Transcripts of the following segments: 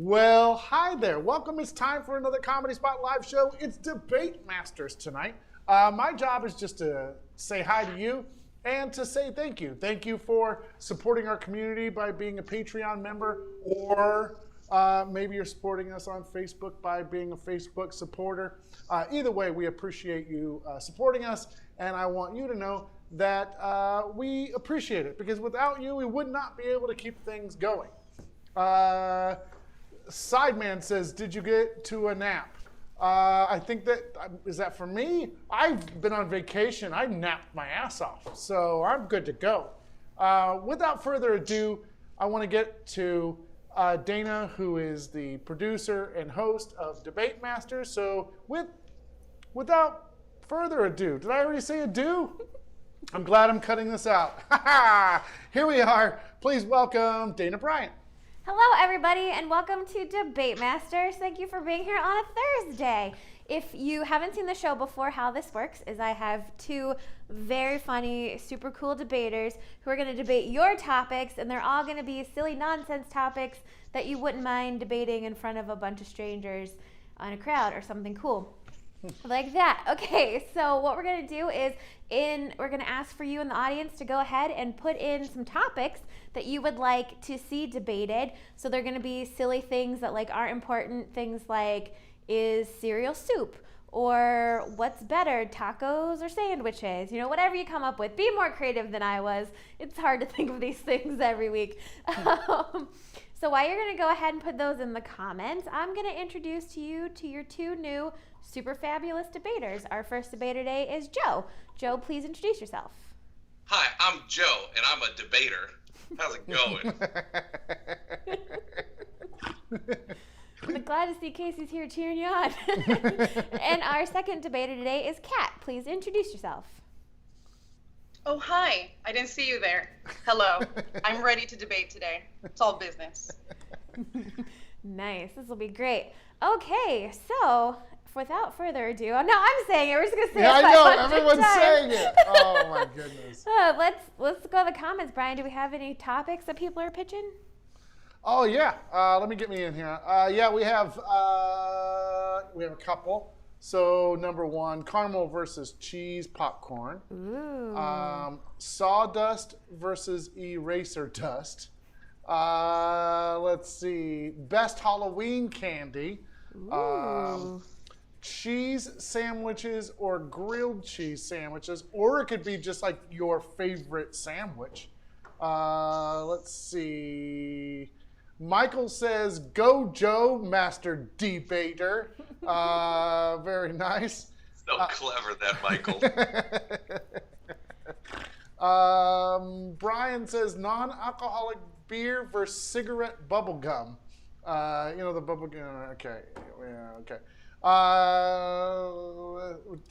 Well, hi there. Welcome. It's time for another Comedy Spot live show. It's Debate Masters tonight. My job is just to say hi to you and to say thank you. Thank you for supporting our community by being a Patreon member, or maybe you're supporting us on Facebook by being a Facebook supporter. Either way, we appreciate you supporting us, and I want you to know that we appreciate it, because without you, we would not be able to keep things going. Sideman says, did you get to a nap? I think is that for me? I've been on vacation. I napped my ass off, so I'm good to go. Without further ado, I want to get to Dayna, who is the producer and host of Debate Masters. So without further ado, did I already say ado? I'm glad I'm cutting this out. Here we are. Please welcome Dayna Bryant. Hello, everybody, and welcome to Debate Masters. Thank you for being here on a Thursday. If you haven't seen the show before, how this works is I have two very funny, super cool debaters who are going to debate your topics, and they're all going to be silly nonsense topics that you wouldn't mind debating in front of a bunch of strangers on a crowd or something cool. Like that. Okay, so what we're going to do is we're going to ask for you in the audience to go ahead and put in some topics that you would like to see debated. So they're going to be silly things that aren't important, things like, is cereal soup? Or what's better, tacos or sandwiches? Whatever you come up with. Be more creative than I was. It's hard to think of these things every week. So while you're going to go ahead and put those in the comments, I'm going to introduce you to your two new super fabulous debaters. Our first debater today is Joe. Joe, please introduce yourself. Hi, I'm Joe, and I'm a debater. How's it going? I'm glad to see Casey's here cheering you on. And our second debater today is Kat. Please introduce yourself. Oh, hi. I didn't see you there. Hello. I'm ready to debate today. It's all business. Nice. This will be great. Okay, so without further ado, I'm saying it. We're just going to say it. I know. Everyone's saying it. Oh, my goodness. Let's go to the comments. Brian, do we have any topics that people are pitching? Oh, yeah. Let me get me in here. Yeah, we have a couple. So number one, caramel versus cheese popcorn. Ooh. Sawdust versus eraser dust. Let's see, best Halloween candy. Ooh. Cheese sandwiches or grilled cheese sandwiches, or it could be just like your favorite sandwich. Let's see. Michael says, go Joe, master debater. Very nice. So clever, that Michael. Brian says, non-alcoholic beer versus cigarette bubble gum. The bubble gum. Okay. Yeah, okay.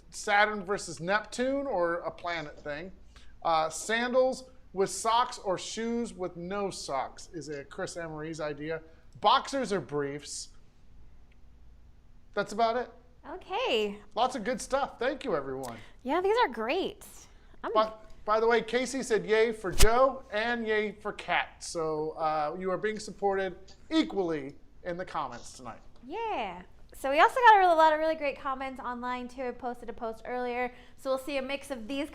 Saturn versus Neptune, or a planet thing. Sandals with socks or shoes with no socks is a Chris Emery's idea. Boxers or briefs. That's about it. Okay. Lots of good stuff. Thank you, everyone. Yeah, these are great. By the way, Casey said yay for Joe and yay for Kat. So you are being supported equally in the comments tonight. Yeah. So we also got a lot of really great comments online too. I posted a post earlier. So we'll see a mix of these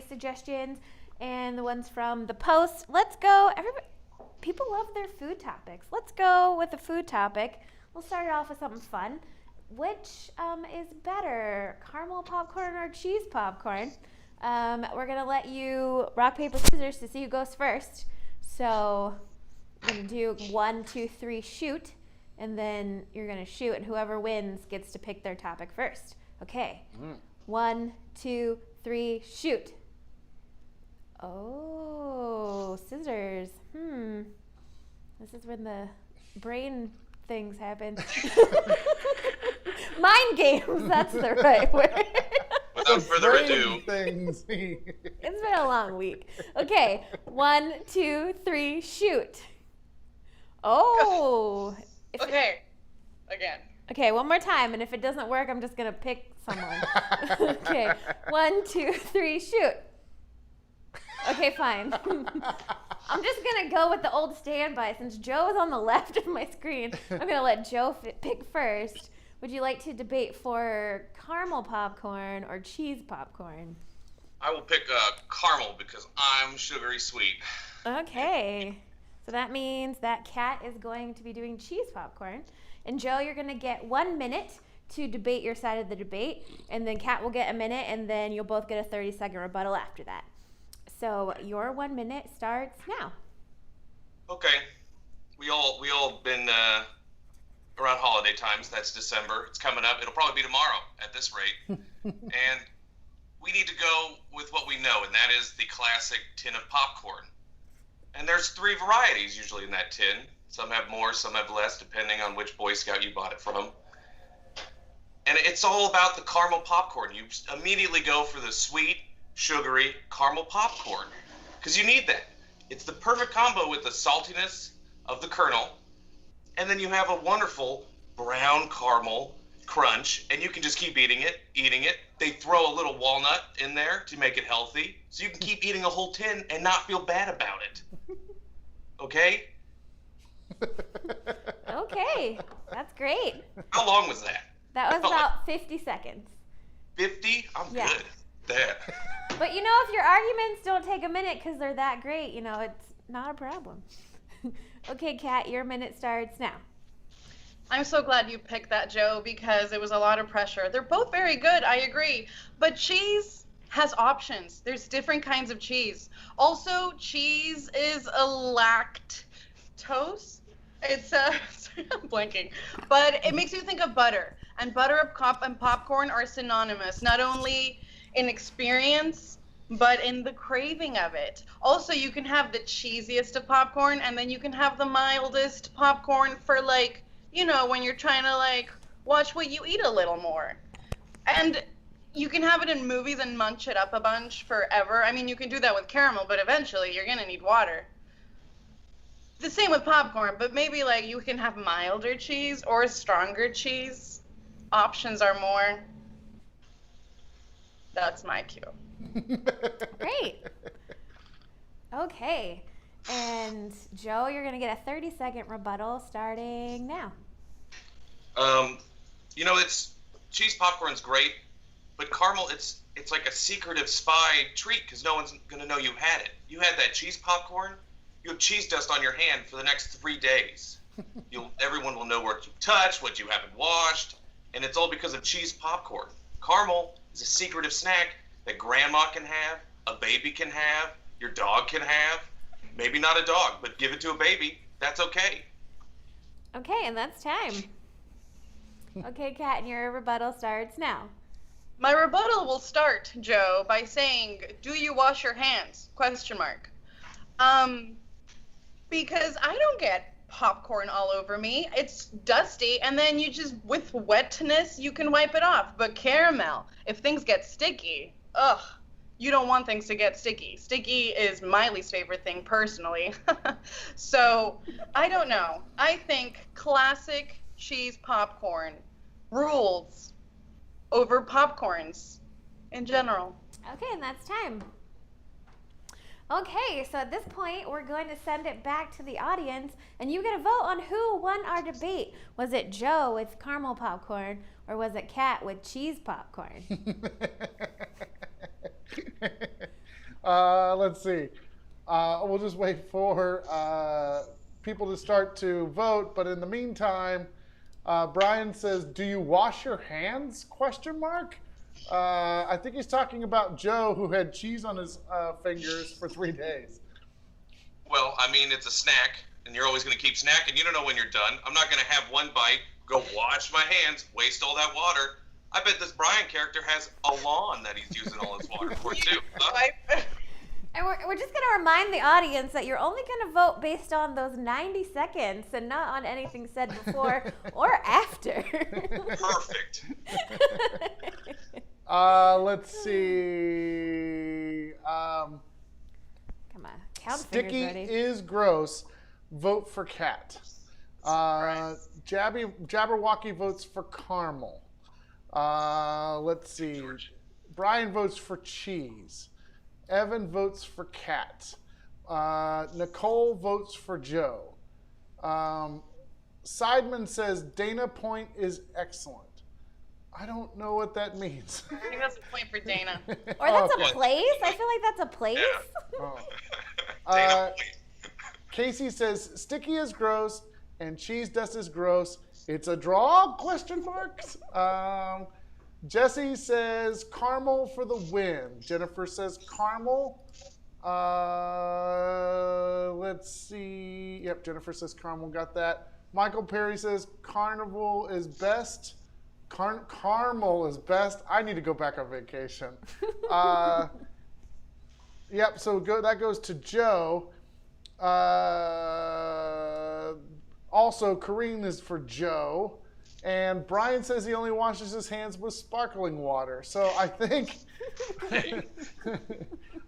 suggestions and the ones from the post. Let's go. People love their food topics. Let's go with a food topic. We'll start it off with something fun. Which is better, caramel popcorn or cheese popcorn? We're going to let you rock, paper, scissors to see who goes first. So we're going to do 1, 2, 3, shoot. And then you're going to shoot, and whoever wins gets to pick their topic first. Okay. 1, 2, 3, shoot. Oh, scissors. This is when the brain things happen. Mind games, that's the right word. Without further ado. Things. It's been a long week. Okay, 1, 2, 3, shoot. Oh. Okay. Again. Okay, one more time, and if it doesn't work, I'm just going to pick someone. Okay, 1, 2, 3, shoot. Okay, fine. I'm just going to go with the old standby. Since Joe is on the left of my screen, I'm going to let Joe pick first. Would you like to debate for caramel popcorn or cheese popcorn? I will pick caramel because I'm sugary sweet. Okay. So that means that Kat is going to be doing cheese popcorn. And Joe, you're going to get 1 minute to debate your side of the debate. And then Kat will get a minute, and then you'll both get a 30-second rebuttal after that. So your 1 minute starts now. Okay. We all been around holiday times. That's December. It's coming up. It'll probably be tomorrow at this rate. And we need to go with what we know, and that is the classic tin of popcorn. And there's 3 varieties usually in that tin. Some have more, some have less, depending on which Boy Scout you bought it from. And it's all about the caramel popcorn. You immediately go for the sweet, sugary caramel popcorn, because you need that. It's the perfect combo with the saltiness of the kernel, and then you have a wonderful brown caramel crunch, and you can just keep eating it. They throw a little walnut in there to make it healthy, so you can keep eating a whole tin and not feel bad about it. Okay? Okay, that's great. How long was that? That was about 50 seconds. 50? I'm Yeah. good. There. But you know, if your arguments don't take a minute because they're that great, you know, it's not a problem. Okay, Kat, your minute starts now. I'm so glad you picked that, Joe, because it was a lot of pressure. They're both very good, I agree. But cheese has options. There's different kinds of cheese. Also, cheese is a lactose. It's I'm blanking. But it makes you think of butter. And butter and popcorn are synonymous, not only in experience, but in the craving of it. Also, you can have the cheesiest of popcorn, and then you can have the mildest popcorn for, like, you know, when you're trying to, like, watch what you eat a little more. And you can have it in movies and munch it up a bunch forever. I mean, you can do that with caramel, but eventually you're going to need water. The same with popcorn, but maybe, like, you can have milder cheese or stronger cheese. Options are more. That's my cue. Great. Okay. And Joe, you're going to get a 30-second rebuttal starting now. You know, it's cheese popcorn's great, but caramel, it's like a secretive spy treat because no one's going to know you had it. You had that cheese popcorn, you have cheese dust on your hand for the next 3 days. Everyone will know what you touched, what you haven't washed, and it's all because of cheese popcorn. Caramel is a secretive snack that grandma can have, a baby can have, your dog can have. Maybe not a dog, but give it to a baby. That's okay. Okay, and that's time. Okay, Kat, and your rebuttal starts now. My rebuttal will start, Joe, by saying, "Do you wash your hands?" Question mark. Because I don't get popcorn all over me. It's dusty, and then you just, with wetness, you can wipe it off. But caramel, if things get sticky, ugh. You don't want things to get sticky. Sticky is my least favorite thing, personally. So, I don't know. I think classic cheese popcorn rules over popcorns in general. Okay, and that's time. Okay, so at this point, we're going to send it back to the audience, and you get a vote on who won our debate. Was it Joe with caramel popcorn, or was it Kat with cheese popcorn? Let's see. We'll just wait for people to start to vote. But in the meantime, Brian says, "Do you wash your hands?" Question mark. I think he's talking about Joe, who had cheese on his fingers for 3 days. Well, I mean, it's a snack, and you're always going to keep snacking. You don't know when you're done. I'm not going to have one bite, go wash my hands, waste all that water. I bet this Brian character has a lawn that he's using all his water for, too. And we're just going to remind the audience that you're only going to vote based on those 90 seconds and not on anything said before or after. Perfect. Let's see. Come on. Count Sticky fingers ready. is gross. Vote for Kat. Jabberwocky votes for caramel. Let's see. Brian votes for cheese. Evan votes for Kat. Nicole votes for Joe. Seidman says Dayna Point is excellent. I don't know what that means. I think that's a point for Dayna. Or that's Okay. a place? I feel like that's a place. Oh. Dana Point. Casey says sticky is gross and cheese dust is gross. It's a draw? Question marks. Jesse says caramel for the win. Jennifer says caramel. Let's see. Yep, Jennifer says caramel. Got that. Michael Perry says carnival is best. Caramel is best. I need to go back on vacation. Yep, so that goes to Joe. Also, Kareen is for Joe. And Brian says he only washes his hands with sparkling water. So I think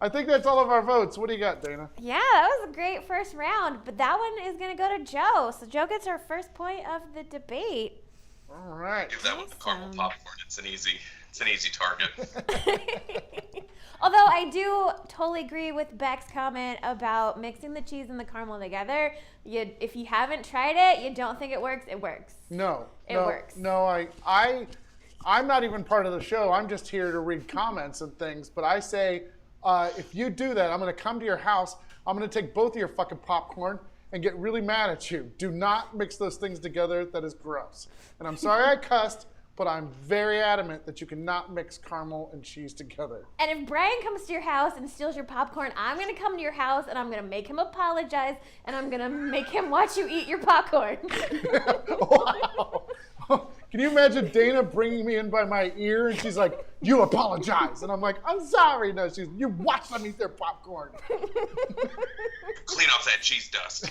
I think that's all of our votes. What do you got, Dayna? Yeah, that was a great first round, but that one is going to go to Joe. So Joe gets our first point of the debate. All right. Give that one to caramel popcorn. It's an easy target. Although I do totally agree with Beck's comment about mixing the cheese and the caramel together. If you haven't tried it, you don't think it works, it works. No. It works. No, I'm not even part of the show. I'm just here to read comments and things. But I say, if you do that, I'm going to come to your house. I'm going to take both of your fucking popcorn and get really mad at you. Do not mix those things together. That is gross. And I'm sorry I cussed, but I'm very adamant that you cannot mix caramel and cheese together. And if Brian comes to your house and steals your popcorn, I'm going to come to your house and I'm going to make him apologize and I'm going to make him watch you eat your popcorn. Wow. Can you imagine Dayna bringing me in by my ear and she's like, you apologize. And I'm like, I'm sorry. No, you watch them eat their popcorn. Clean off that cheese dust.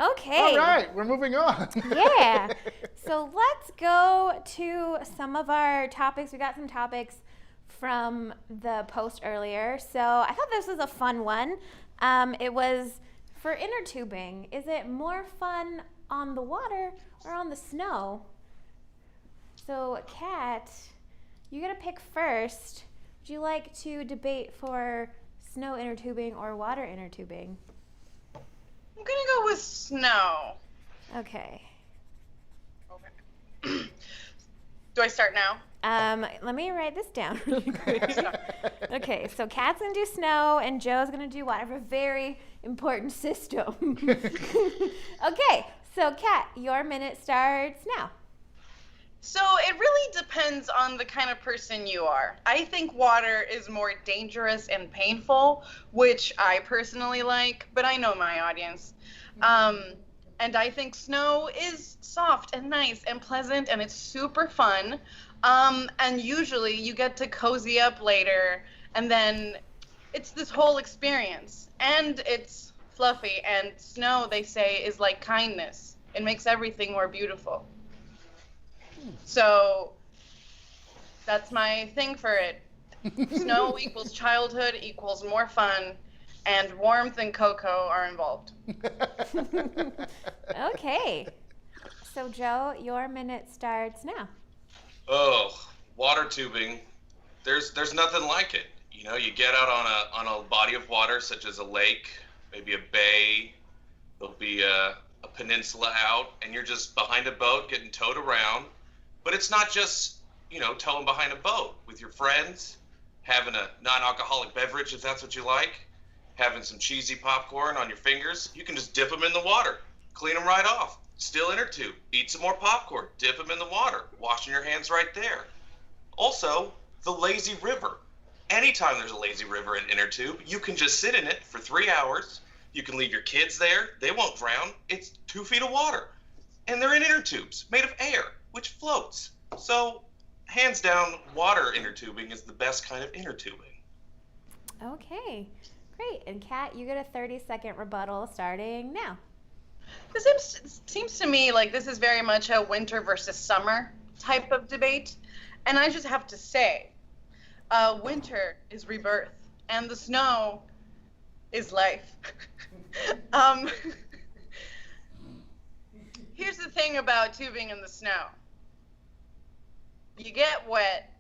Okay. All right, we're moving on. Yeah. So let's go to some of our topics. We got some topics from the post earlier. So I thought this was a fun one. It was for inner tubing. Is it more fun on the water or on the snow? So Kat, you gotta pick first. Would you like to debate for snow inner tubing or water inner tubing? I'm gonna go with snow. Okay. Okay. Do I start now? Let me write this down really quick. Okay, so Kat's gonna do snow and Joe's gonna do water. A very important system. Okay, so Kat, your minute starts now. So it really depends on the kind of person you are. I think water is more dangerous and painful, which I personally like, but I know my audience. And I think snow is soft and nice and pleasant and it's super fun. And usually you get to cozy up later and then it's this whole experience. And it's fluffy, and snow, they say, is like kindness. It makes everything more beautiful. So that's my thing for it. Snow equals childhood equals more fun, and warmth and cocoa are involved. Okay. So Joe, your minute starts now. Oh, water tubing. There's nothing like it. You know, you get out on a body of water such as a lake, maybe a bay. There'll be a peninsula out, and you're just behind a boat getting towed around. But it's not just, towing behind a boat with your friends, having a non-alcoholic beverage if that's what you like, having some cheesy popcorn on your fingers. You can just dip them in the water, clean them right off. Still inner tube, eat some more popcorn, dip them in the water, washing your hands right there. Also, the lazy river. Anytime there's a lazy river in inner tube, you can just sit in it for 3 hours. You can leave your kids there. They won't drown. It's 2 feet of water. And they're in inner tubes made of air, which floats. So, hands down, water inner tubing is the best kind of inner tubing. Okay, great. And Kat, you get a 30-second rebuttal starting now. This seems to me like this is very much a winter versus summer type of debate. And I just have to say, winter is rebirth, and the snow is life. Here's the thing about tubing in the snow. You get wet,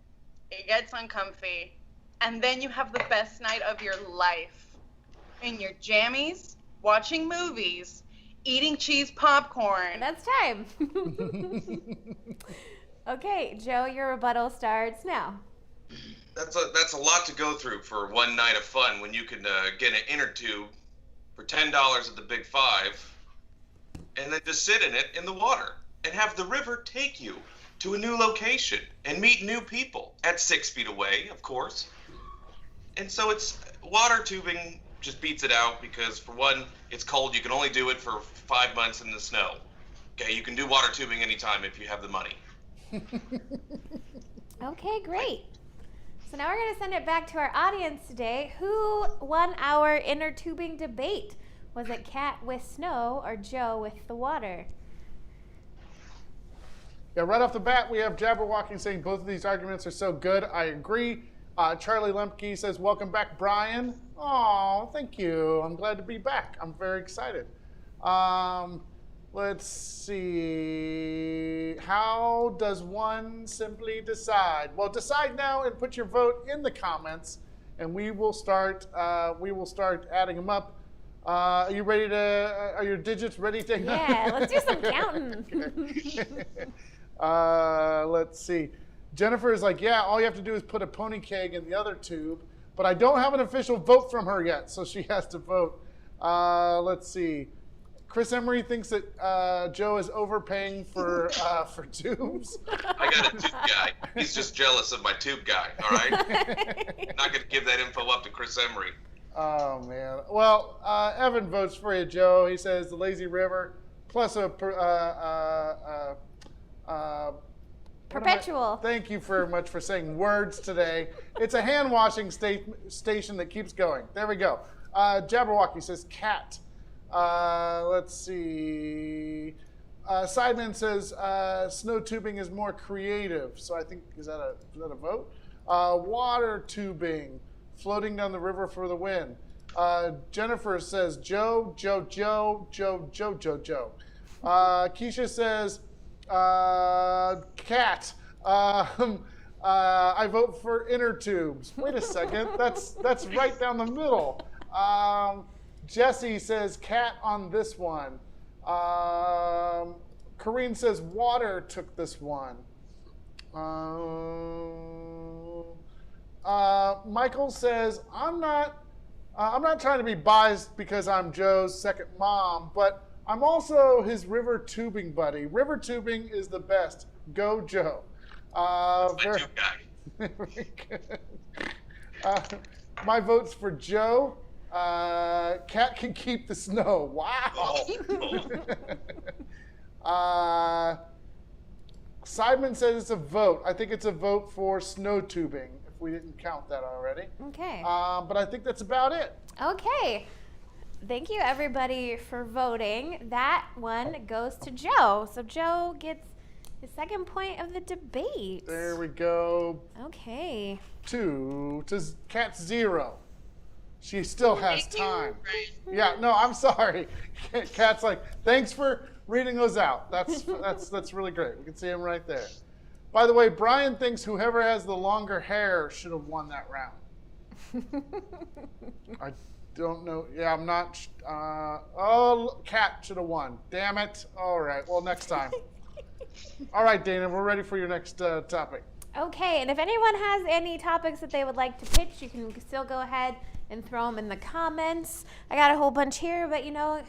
it gets uncomfy, and then you have the best night of your life. in your jammies, watching movies, eating cheese popcorn. That's time. Okay, Joe, your rebuttal starts now. That's a lot to go through for one night of fun when you can get an inner tube for $10 at the Big Five, and then just sit in it in the water and have the river take you to a new location and meet new people at 6 feet away, of course. And so it's water tubing just beats it out because, for one, it's cold. You can only do it for 5 months in the snow. Okay, you can do water tubing anytime if you have the money. Okay, great. So now we're going to send it back to our audience today. Who won our inner tubing debate? Was it Kat with snow or Joe with the water? Yeah, right off the bat, we have Jabberwocky saying both of these arguments are so good. I agree. Charlie Lemke says, welcome back, Brian. Oh, thank you. I'm glad to be back. I'm very excited. Let's see. How does one simply decide? Well, decide now and put your vote in the comments, and we will start adding them up. Are you ready to? Are your digits ready to? Yeah, let's do some counting. Let's see. Jennifer is like, yeah, all you have to do is put a pony keg in the other tube, but I don't have an official vote from her yet, so she has to vote. Let's see. Chris Emery thinks that Joe is overpaying for tubes. I got a tube guy. He's just jealous of my tube guy, all right? Not going to give that info up to Chris Emery. Oh, man. Well, Evan votes for you, Joe. He says the lazy river plus a Perpetual. Thank you very much for saying words today. It's a hand washing station that keeps going. There we go. Jabberwocky says cat. Let's see. Sideman says snow tubing is more creative. So I think, is that a vote? Water tubing, floating down the river for the win. Jennifer says Joe. Keisha says cat. I vote for inner tubes. Wait a second. That's right down the middle. Jesse says cat on this one. Corrine says water took this one. Michael says I'm not trying to be biased because I'm Joe's second mom, but I'm also his river tubing buddy. River tubing is the best. Go Joe. That's my tube guy. Very good. My vote's for Joe. Cat can keep the snow. Wow. Oh. Simon says it's a vote. I think it's a vote for snow tubing, if we didn't count that already. Okay. But I think that's about it. Okay. Thank you, everybody, for voting. That one goes to Joe. So Joe gets the second point of the debate. There we go. Okay. 2 to Cat's 0. She still has time. Yeah, no, I'm sorry. Cat's like, thanks for reading those out. That's really great. We can see him right there. By the way, Brian thinks whoever has the longer hair should have won that round. I don't know. Yeah, I'm not. Cat should have won. Damn it. All right. Well, next time. All right, Dayna, we're ready for your next topic. Okay, and if anyone has any topics that they would like to pitch, you can still go ahead and throw them in the comments. I got a whole bunch here, but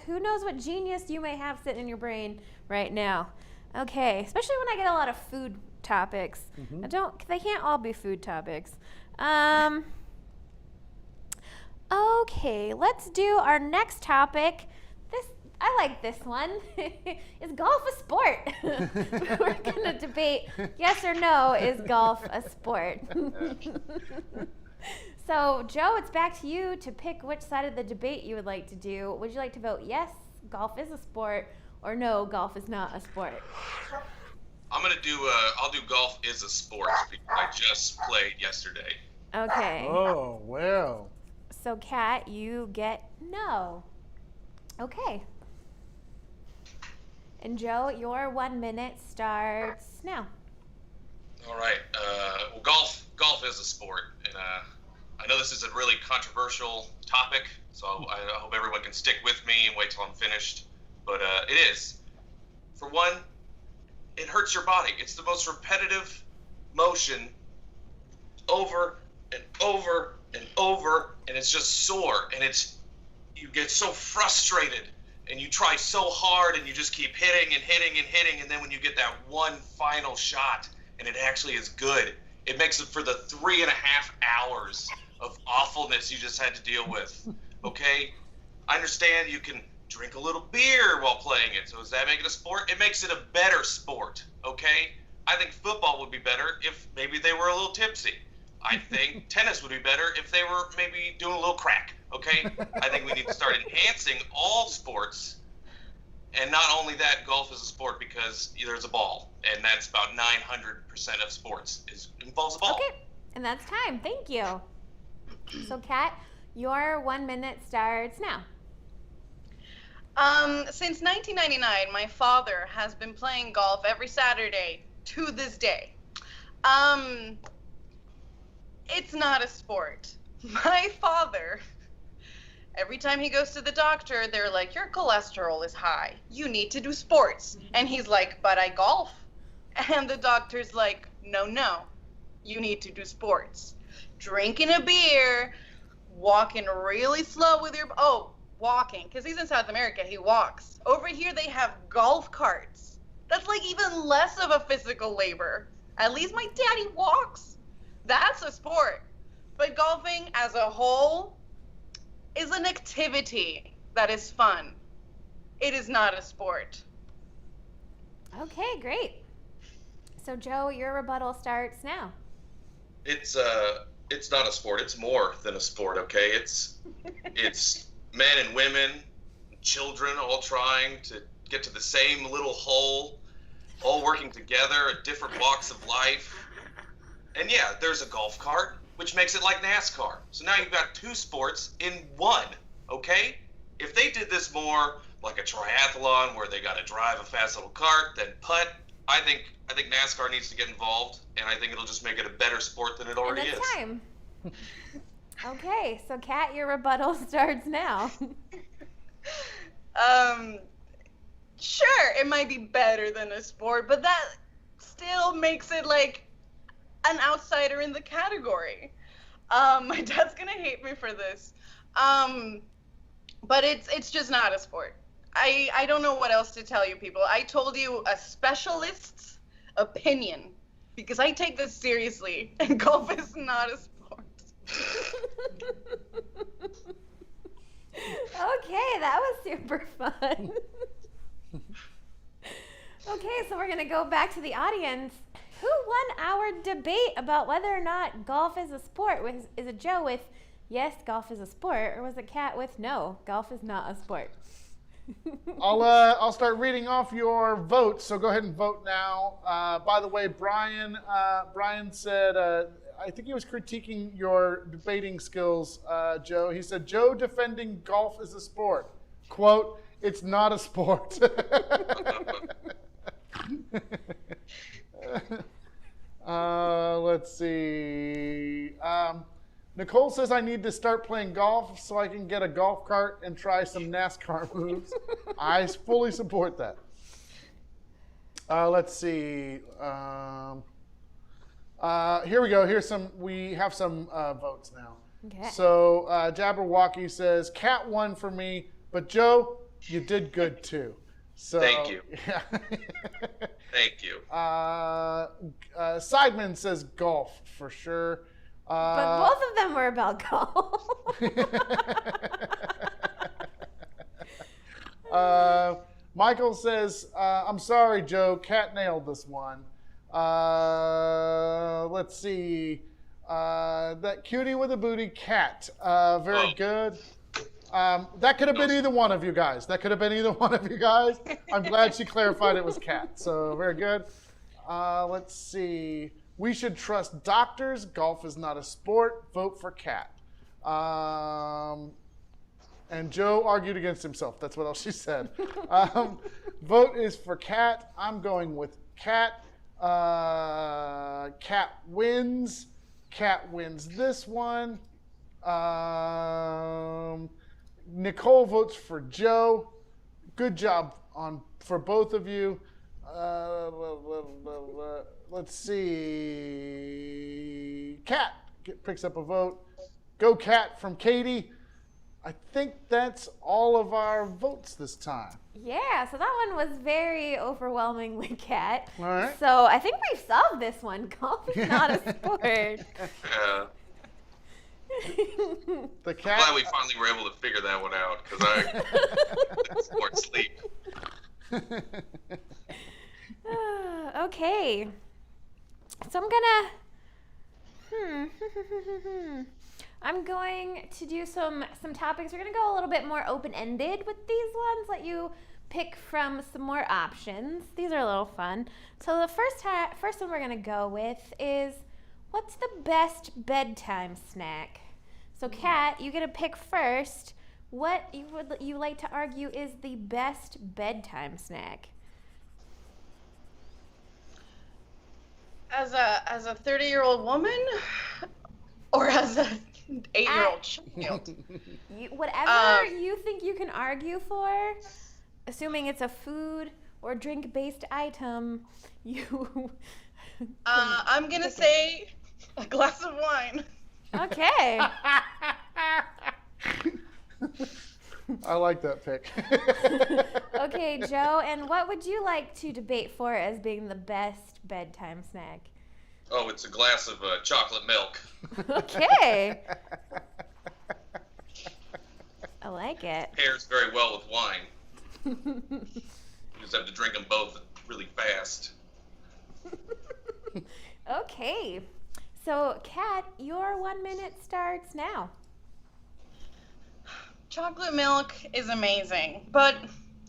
who knows what genius you may have sitting in your brain right now. Okay, especially when I get a lot of food topics. Mm-hmm. They can't all be food topics. Okay, let's do our next topic. I like this one. Is golf a sport? We're gonna debate yes or no, is golf a sport? So, Joe, it's back to you to pick which side of the debate you would like to do. Would you like to vote yes, golf is a sport, or no, golf is not a sport? I'll do golf is a sport because I just played yesterday. Okay. Oh, well. So, Kat, you get no. Okay. And Joe, your 1 minute starts now. All right. Well, golf is a sport, and I know this is a really controversial topic, So I hope everyone can stick with me and wait till I'm finished. But it is. For one, it hurts your body. It's the most repetitive motion over and over and over, and it's just sore, and you get so frustrated, and you try so hard, and you just keep hitting and hitting and hitting, and then when you get that one final shot, and it actually is good, it makes it for the 3.5 hours of awfulness you just had to deal with. Okay? I understand you can drink a little beer while playing it, so does that make it a sport? It makes it a better sport, okay? I think football would be better if maybe they were a little tipsy. I think tennis would be better if they were maybe doing a little crack, okay? I think we need to start enhancing all sports, and not only that, golf is a sport because there's a ball, and that's about 900% of sports involves a ball. Okay, and that's time. Thank you. So, Kat, your 1 minute starts now. Since 1999, my father has been playing golf every Saturday to this day. It's not a sport. My father, every time he goes to the doctor, they're like, your cholesterol is high. You need to do sports. And he's like, but I golf. And the doctor's like, no, you need to do sports. Drinking a beer, walking really slow with walking, because he's in South America, he walks. Over here, they have golf carts. That's like even less of a physical labor. At least my daddy walks. That's a sport. But golfing as a whole is an activity that is fun. It is not a sport. Okay, great. So, Joe, your rebuttal starts now. It's not a sport. It's more than a sport, okay? It's men and women, children all trying to get to the same little hole, all working together at different walks of life. And yeah, there's a golf cart, which makes it like NASCAR. So now you've got two sports in one, okay? If they did this more like a triathlon where they got to drive a fast little cart, then putt, I think NASCAR needs to get involved, and I think it'll just make it a better sport than it already and is. it's time. Okay, so Kat, your rebuttal starts now. Sure, it might be better than a sport, but that still makes it like an outsider in the category. My dad's gonna hate me for this, but it's just not a sport. I don't know what else to tell you people. I told you a specialist's opinion because I take this seriously, and golf is not a sport. Okay, that was super fun. Okay, so we're going to go back to the audience. Who won our debate about whether or not golf is a sport? Is it Joe with, yes, golf is a sport, or was it Kat with, no, golf is not a sport? I'll start reading off your votes, so go ahead and vote now. By the way, Brian said, I think he was critiquing your debating skills, Joe. He said, Joe defending golf is a sport. Quote, it's not a sport. Let's see. Nicole says I need to start playing golf so I can get a golf cart and try some NASCAR moves. I fully support that. Let's see. Here we go. We have some votes now. Okay. So Jabberwocky says, Cat won for me, but Joe, you did good too. So, Thank you. Yeah. Thank you. Seidman says golf for sure. But both of them were about golf. Michael says, I'm sorry, Joe. Cat nailed this one. Let's see. That cutie with a booty, Cat. Very good. That could have been either one of you guys. I'm glad she clarified it was Cat. So very good. Let's see. We should trust doctors. Golf is not a sport. Vote for Cat. And Joe argued against himself. That's what else she said. Vote is for Cat. I'm going with Cat. Cat wins. Cat wins this one. Nicole votes for Joe. Good job for both of you. Let's see. Kat picks up a vote. Go Kat from Katie. I think that's all of our votes this time. Yeah, so that one was very overwhelmingly Cat. All right. So I think we've solved this one. Golf is not a sport. The cat. I'm glad we finally were able to figure that one out because I had some more sleep. Okay. So I'm going to do some topics. We're going to go a little bit more open-ended with these ones, let you pick from some more options. These are a little fun. So the first one we're going to go with is, what's the best bedtime snack? So Kat, you get to pick first. What you like to argue is the best bedtime snack? As a 30-year-old woman, or as a 8-year-old child? Whatever you think you can argue for, assuming it's a food or drink-based item, you. I'm gonna say a glass of wine. Okay. I like that pick. Okay, Joe, and what would you like to debate for as being the best bedtime snack? Oh, it's a glass of chocolate milk. Okay. I like it. Pairs very well with wine. You just have to drink them both really fast. Okay. So, Kat, your 1 minute starts now. Chocolate milk is amazing, but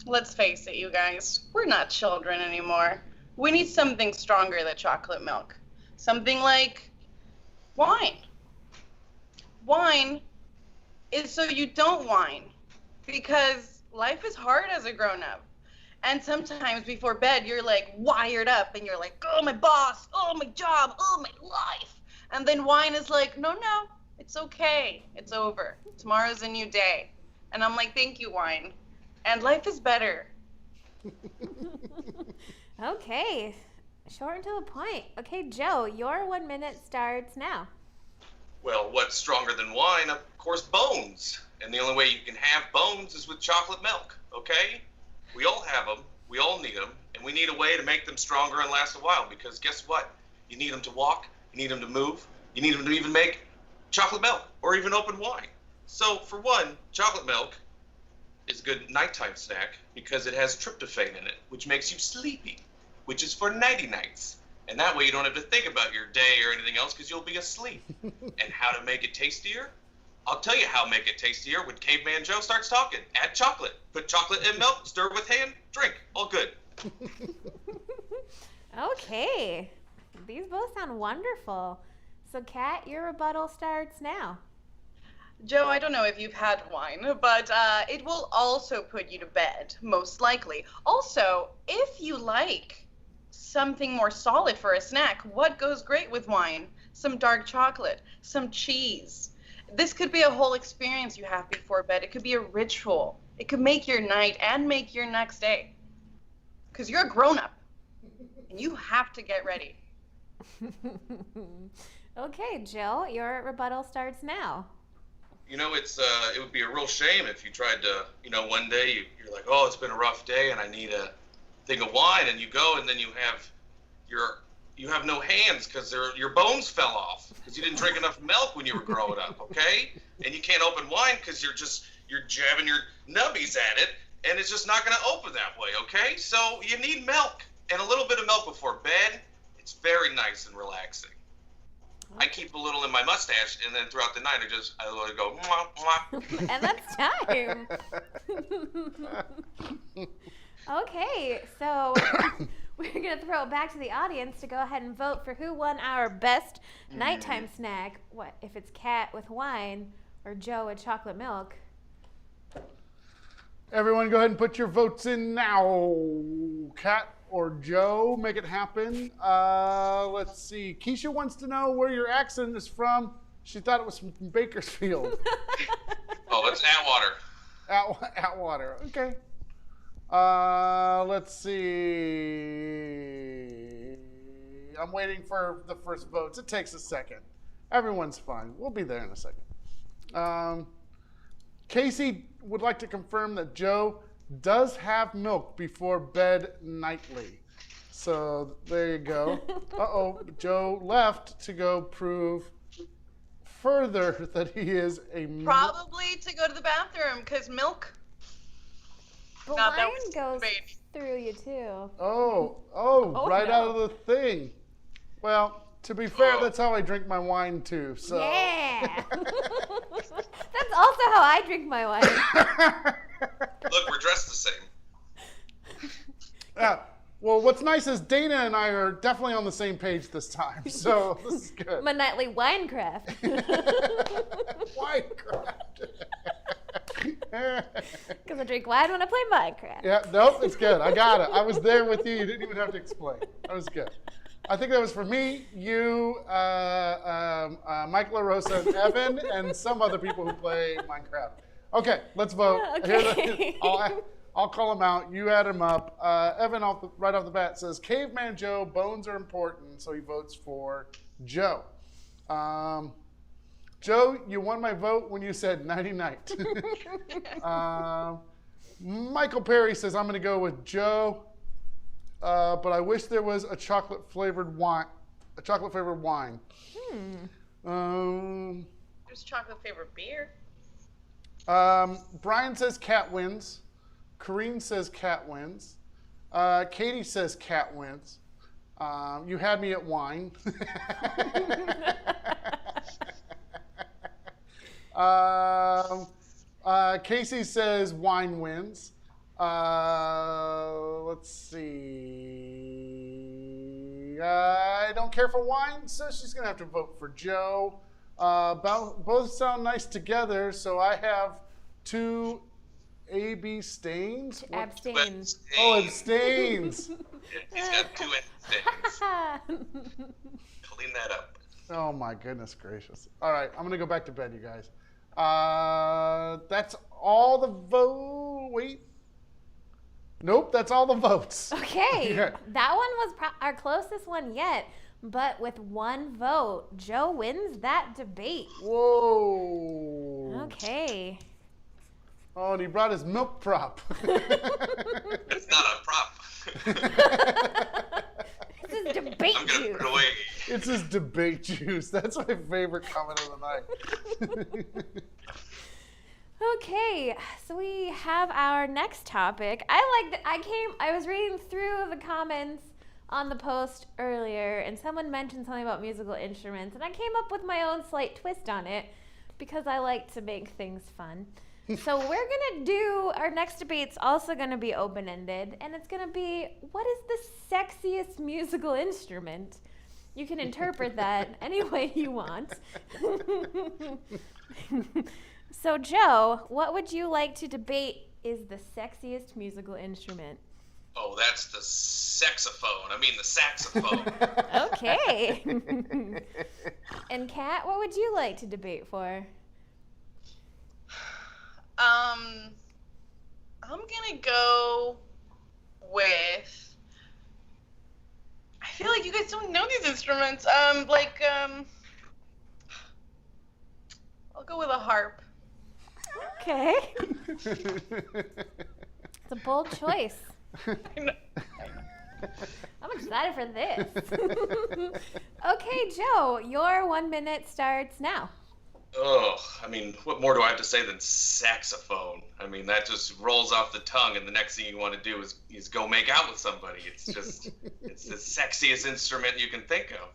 let's face it, you guys, we're not children anymore. We need something stronger than chocolate milk. Something like wine. Wine is so you don't whine, because life is hard as a grown-up. And sometimes before bed, you're like wired up and you're like, oh, my boss, oh, my job, oh, my life. And then wine is like, no, it's okay. It's over. Tomorrow's a new day. And I'm like, thank you, wine. And life is better. Okay. Short and to the point. Okay, Joe, your 1 minute starts now. Well, what's stronger than wine? Of course, bones. And the only way you can have bones is with chocolate milk, okay? We all have them, we all need them, and we need a way to make them stronger and last a while, because guess what? You need them to walk, you need them to move, you need them to even make chocolate milk or even open wine. So for one, chocolate milk is a good nighttime snack because it has tryptophan in it, which makes you sleepy, which is for nighty nights. And that way you don't have to think about your day or anything else because you'll be asleep. And how to make it tastier? I'll tell you how to make it tastier when Caveman Joe starts talking. Add chocolate. Put chocolate in milk, stir with hand, drink. All good. Okay. These both sound wonderful. So, Kat, your rebuttal starts now. Joe, I don't know if you've had wine, but it will also put you to bed, most likely. Also, if you like something more solid for a snack, what goes great with wine? Some dark chocolate, some cheese. This could be a whole experience you have before bed. It could be a ritual. It could make your night and make your next day. Because you're a grown-up, and you have to get ready. Okay, Jill, your rebuttal starts now. You know, it would be a real shame if you tried to, one day you're like, oh, it's been a rough day and I need a thing of wine, and you go and then you have no hands because your bones fell off because you didn't drink enough milk when you were growing up, okay? And you can't open wine because you're jabbing your nubbies at it, and it's just not going to open that way, okay? So you need milk, and a little bit of milk before bed. It's very nice and relaxing. I keep a little in my mustache, and then throughout the night I let it go, mwah, mwah. And that's time. Okay, so we're going to throw it back to the audience to go ahead and vote for who won our best nighttime snack. What, if it's Kat with wine or Joe with chocolate milk? Everyone go ahead and put your votes in now. Kat or Joe, make it happen. Let's see. Keisha wants to know where your accent is from. She thought it was from Bakersfield. Oh, it's Atwater. Atwater. Okay. Let's see. I'm waiting for the first votes. It takes a second. Everyone's fine. We'll be there in a second. Casey would like to confirm that Joe does have milk before bed nightly. So there you go. Uh-oh, Joe left to go prove further that he is a Probably to go to the bathroom, because milk. But Not that wine was goes baby. through you too. Oh, right no. out of the thing. Well, to be fair, Oh. that's how I drink my wine too. So. Yeah. That's also how I drink my wine. Look, we're dressed the same. Yeah. Well, what's nice is Dayna and I are definitely on the same page this time, so this is good. My nightly winecraft. Minecraft. Because I drink wine when I play Minecraft. Yeah, nope, it's good. I got it. I was there with you. You didn't even have to explain. That was good. I think that was for me, you, Mike LaRosa, and Evan, and some other people who play Minecraft. Okay, let's vote. Okay. I'll call them out. You add them up. Evan, right off the bat, says Caveman Joe, bones are important, so he votes for Joe. Joe, you won my vote when you said nighty night. Michael Perry says I'm going to go with Joe, but I wish there was a chocolate flavored wine. There's chocolate flavored beer. Brian says Cat wins. Corrine says Cat wins. Katie says Cat wins. You had me at wine. Casey says wine wins. Let's see. I don't care for wine, so she's going to have to vote for Joe. Both sound nice together, so I have two A-B stains. Abstains. Oh, abstains. He's got two stains. Clean that up. Oh my goodness gracious. All right, I'm gonna go back to bed, you guys. That's all the Wait. Nope, that's all the votes. Okay, Yeah. that one was our closest one yet, but with one vote, Joe wins that debate. Whoa. Okay. Oh, and he brought his milk prop. It's not a prop. This is debate I'm gonna juice. put it away. It's his debate juice. That's my favorite comment of the night. Okay, so we have our next topic. I was reading through the comments on the post earlier, and someone mentioned something about musical instruments, and I came up with my own slight twist on it because I like to make things fun. So we're gonna do our next debate's also gonna be open-ended, and it's gonna be, what is the sexiest musical instrument? You can interpret that any way you want. So Joe, what would you like to debate is the sexiest musical instrument? Oh, that's the saxophone. I mean the saxophone. Okay. And Kat, what would you like to debate for? I'm gonna go with. I feel like you guys don't know these instruments. I'll go with a harp. Okay. It's a bold choice. I'm excited for this. Okay, Joe, your 1 minute starts now. Oh, I mean, what more do I have to say than saxophone? I mean, that just rolls off the tongue, and the next thing you want to do is go make out with somebody. It's just, it's the sexiest instrument you can think of.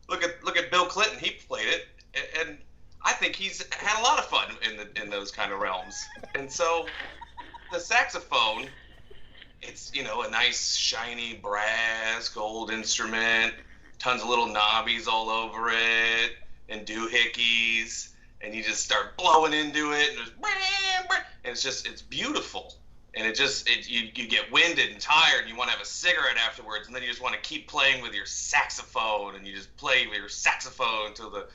Look at Bill Clinton. He played it, and I think he's had a lot of fun in those kind of realms. And so, the saxophone, it's a nice shiny brass gold instrument, tons of little knobbies all over it, and doohickeys. And you just start blowing into it, and it's beautiful. And you get winded and tired, and you want to have a cigarette afterwards, and then you just want to keep playing with your saxophone, and you just play with your saxophone till the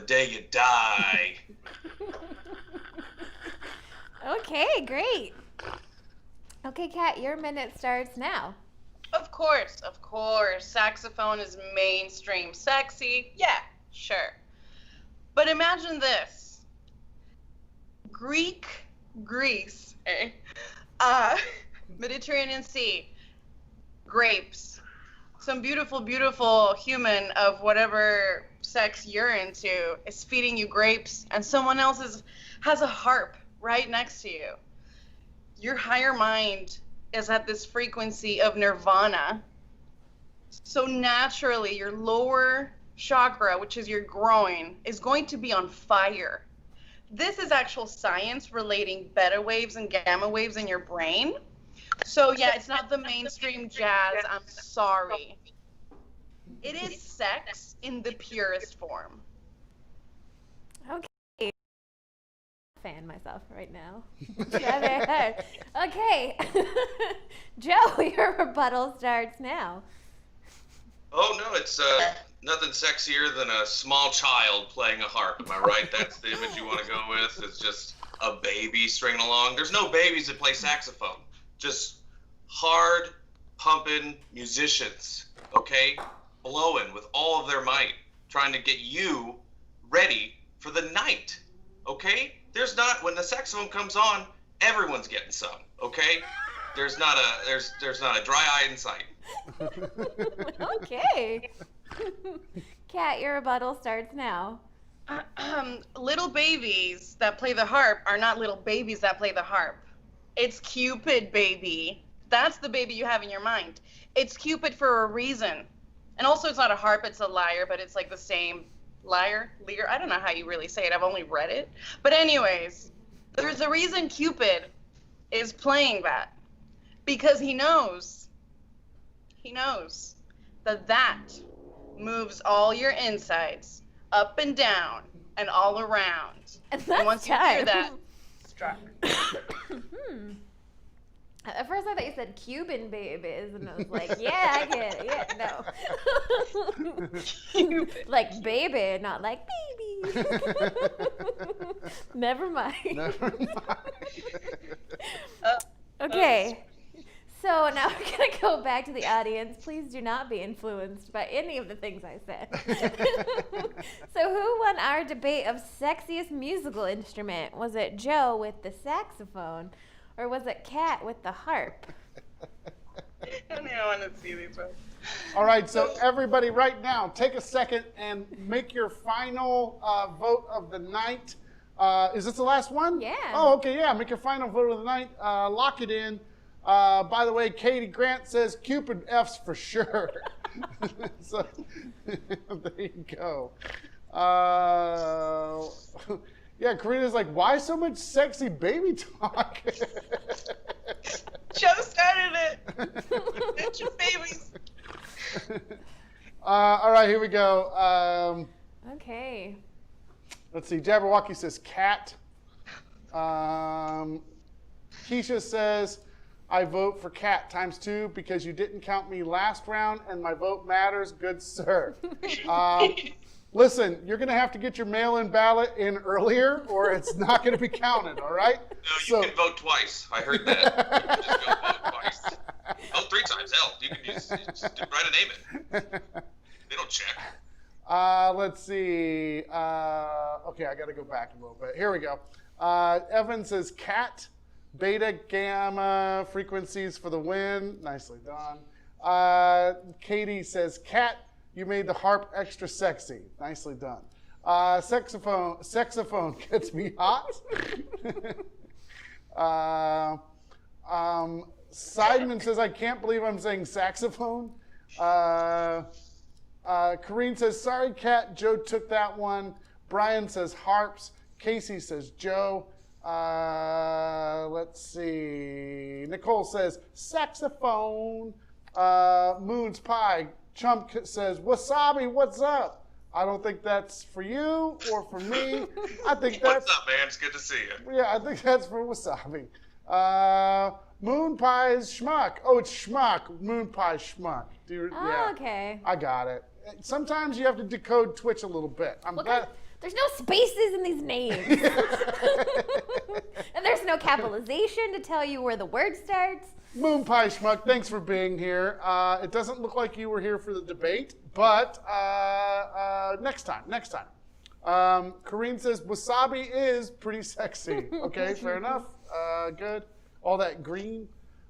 day you die. Okay, great. Okay, Kat, your minute starts now. Of course. Saxophone is mainstream. Sexy? Yeah, sure. But imagine this. Greece, Mediterranean Sea, grapes. Some beautiful, beautiful human of whatever sex you're into is feeding you grapes, and someone else has a harp right next to you. Your higher mind is at this frequency of nirvana. So naturally, your lower chakra, which is your groin, is going to be on fire. This is actual science relating beta waves and gamma waves in your brain. So yeah, it's not the mainstream jazz, I'm sorry. It is sex in the purest form. Okay. Fan myself right now. Okay. Joe, your rebuttal starts now. Oh no, it's nothing sexier than a small child playing a harp. Am I right? That's the image you want to go with. It's just a baby stringing along. There's no babies that play saxophone. Just hard pumping musicians, okay? Blowing with all of their might, trying to get you ready for the night, okay? There's not, when the saxophone comes on, everyone's getting some, okay? There's not a dry eye in sight. Okay. Kat, your rebuttal starts now. Little babies that play the harp are not little babies that play the harp. It's Cupid, baby. That's the baby you have in your mind. It's Cupid for a reason. And also, it's not a harp, it's a lyre, but it's like the same lyre. I don't know how you really say it. I've only read it. But anyways, there's a reason Cupid is playing that. Because he knows that moves all your insides up and down and all around. And once you hear that, struck. At first I thought you said Cuban babies, and I was like, yeah, I get it. Yeah, no. Like baby, not like baby. Never mind. Okay. So now we're going to go back to the audience. Please do not be influenced by any of the things I said. So who won our debate of sexiest musical instrument? Was it Joe with the saxophone, or was it Kat with the harp? I don't even want to see these ones. All right, so everybody right now, take a second and make your final vote of the night. Is this the last one? Yeah. Oh, okay, yeah. Make your final vote of the night. Lock it in. By the way, Katie Grant says Cupid F's for sure. So there you go. Yeah, Karina's like, why so much sexy baby talk? Joe started it. It's your babies. All right, here we go. Okay. Let's see. Jabberwocky says cat. Keisha says, I vote for cat ×2 because you didn't count me last round and my vote matters, good sir. Listen, you're going to have to get your mail-in ballot in earlier or it's not going to be counted, all right? No, you can vote twice. I heard that. You can just go vote twice. Vote 3 times, hell. You can just write a name in. They don't check. Let's see. Okay, I got to go back a little bit. Here we go. Evan says cat. Beta, gamma frequencies for the win. Nicely done. Katie says, Kat, you made the harp extra sexy. Nicely done. Saxophone gets me hot. Sideman says, I can't believe I'm saying saxophone. Kareen says, sorry, Kat, Joe took that one. Brian says harps. Casey says Joe. Let's see. Nicole says saxophone. Moon's Pie. Chump says wasabi. What's up? I don't think that's for you or for me. I think that's. What's up, man? It's good to see you. Yeah, I think that's for wasabi. Moon Pie is schmuck. Oh, it's schmuck. Moon Pie schmuck. Yeah. Okay. I got it. Sometimes you have to decode Twitch a little bit. There's no spaces in these names. And there's no capitalization to tell you where the word starts. Moon Pie Schmuck, thanks for being here. It doesn't look like you were here for the debate, but next time. Kareen says, wasabi is pretty sexy. Okay, fair enough. Good. All that green.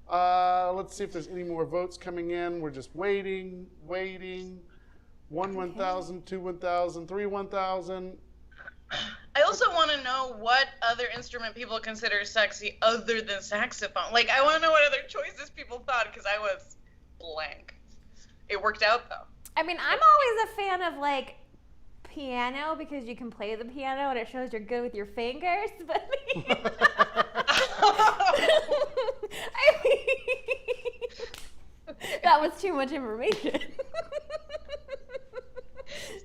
Let's see if there's any more votes coming in. We're just waiting. 1,000, 2 1,000, 3 1,000. I also want to know what other instrument people consider sexy other than saxophone. Like, I want to know what other choices people thought, because I was blank. It worked out, though. I mean, I'm always a fan of, like, piano, because you can play the piano and it shows you're good with your fingers, but... I mean, that was too much information.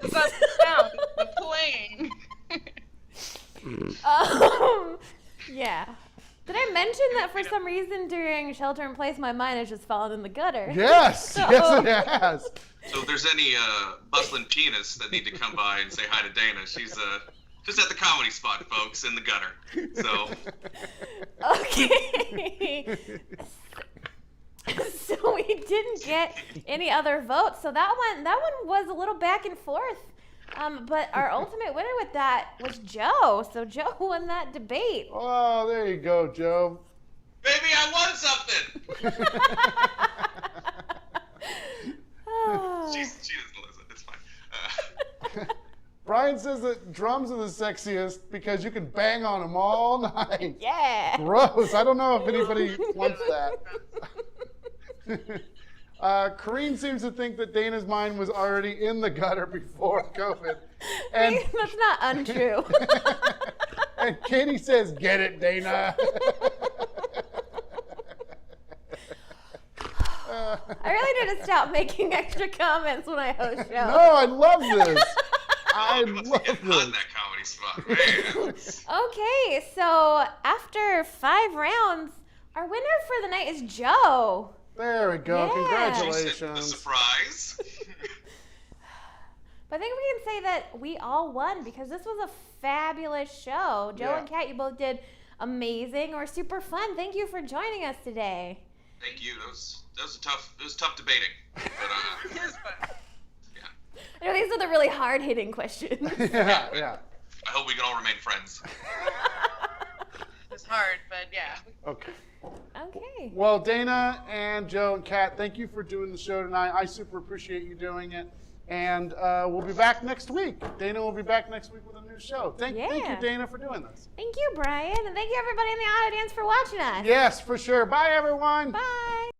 It's not the sound, it's the playing. Yeah. Did I mention that for some reason during Shelter in Place, my mind has just fallen in the gutter? Yes, yes it has. So if there's any bustling pianists that need to come by and say hi to Dayna, she's just at the comedy spot, folks, in the gutter. So. Okay. So we didn't get any other votes. So that one was a little back and forth. But our ultimate winner with that was Joe. So Joe won that debate. Oh, there you go, Joe. Baby, I won something! She doesn't listen. It's fine. Brian says that drums are the sexiest because you can bang on them all night. Yeah. Gross. I don't know if anybody wants that. Kareen seems to think that Dayna's mind was already in the gutter before COVID. And that's not untrue. and Katie says, get it, Dayna. I really need to stop making extra comments when I host shows. No, I love this. I Let's love get this. on that comedy spot, man. Okay, so after 5 rounds, our winner for the night is Joe. There we go. Yeah. She said the Congratulations. surprise. But I think we can say that we all won because this was a fabulous show. Joe Yeah. and Kat, you both did amazing or super fun. Thank you for joining us today. Thank you. That was tough. It was tough debating. But It was fun. I know these are the really hard-hitting questions. Yeah. I hope we can all remain friends. It was hard, but yeah. Okay. Okay. Well, Dayna and Joe and Kat, thank you for doing the show tonight. I super appreciate you doing it. And we'll be back next week. Dayna will be back next week with a new show. Thank you, Dayna, for doing this. Thank you, Brian. And thank you, everybody in the audience, for watching us. Yes, for sure. Bye, everyone. Bye.